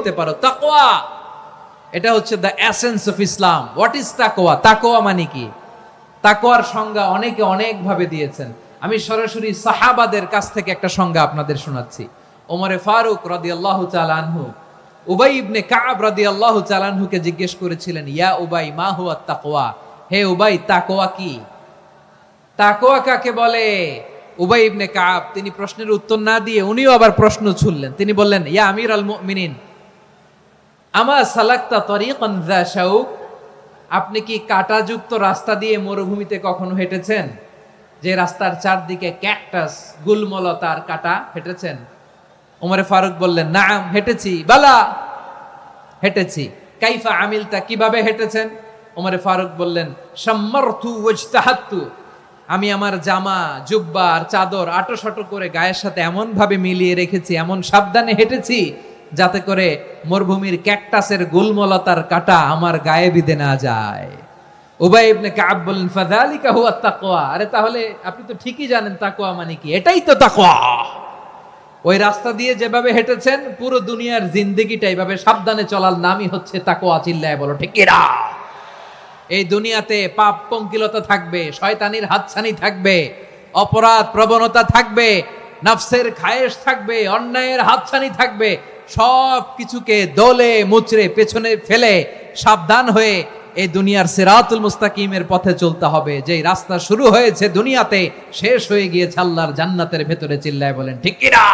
করতে পারো। তাকওয়া, এটা হচ্ছে the essence of Islam. What is তাকওয়া? তাকওয়া মানে কি? তাকওয়ার সংজ্ঞা অনেকে অনেক ভাবে দিয়েছেন। আমি সরাসরি সাহাবাদের কাছ থেকে একটা সংজ্ঞা আপনাদের শোনাচ্ছি। ওমরে ফারুক রাদিয়াল্লাহু তাআলা আনহু উবাই ইবনে কাব রাদিয়াল্লাহু তাআলা আনহুকে জিজ্ঞেস করেছিলেন, ইয়া উবাই মা হুয়া তাকওয়া? হে উবাই, তাকওয়া কি? তাকওয়া কাকে বলে? উবাই ইবনে কাব তিনি প্রশ্নের উত্তর না দিয়ে উনিও আবার প্রশ্ন ছুড়লেন। তিনি বললেন, ইয়া আমিরাল মুমিনিন, আমা সালাকতা তরিকান যা শাউক? আপনি কি কাঁটাযুক্ত রাস্তা দিয়ে মরুভূমিতে কখনো হেঁটেছেন? যে রাস্তার চারদিকে ক্যাকটাস, গুলমলতার কাঁটা, হেঁটেছেন? ওমরে ফারুক বললেন, নাম, হেঁটেছি। বালা, হেঁটেছি। কাইফা আমিলতা, কিভাবে হেঁটেছেন? ওমরে ফারুক বললেন, শাম্মারতু ওয়াজতাহাতু, আমি আমার জামা, জুব্বা আর চাদর আটোসাটো করে গায়ের সাথে এমন ভাবে মিলিয়ে রেখেছি, এমন সাবধানে হেঁটেছি যাতে করে মরুভূমির ক্যাকটাসের গুলমলতার কাঁটা আমার গায়ে বিঁধে না যায়। উবাই ইবনে কাব বললেন, ফাযালিকা হুয়া তাকওয়া। আরে তাহলে আপনি তো ঠিকই জানেন তাকওয়া মানে কি। এটাই তো তাকওয়া। ওই রাস্তা দিয়ে যেভাবে হেঁটেছেন, পুরো দুনিয়ার জিন্দেগিটা এইভাবে সাবধানে চলার নামই হচ্ছে তাকওয়া। চিল্লায় বলো ঠিক কিনা? এই দুনিয়াতে পাপ পঙ্কিলতা থাকবে, শয়তানির হাতছানি থাকবে, অপরাধ প্রবণতা থাকবে, নফসের খায়েশ থাকবে, অন্যায়ের হাতছানি থাকবে। সব কিছুকে দলে মুচড়ে পেছনে ফেলে সাবধান হয়ে এই দুনিয়ার সিরাতুল মুস্তাকিমের পথে চলতে হবে। যেই রাস্তা শুরু হয়েছে দুনিয়াতে, শেষ হয়ে গিয়েছে আল্লাহর জান্নাতের ভেতরে। চিল্লায় বলেন ঠিক কিনা?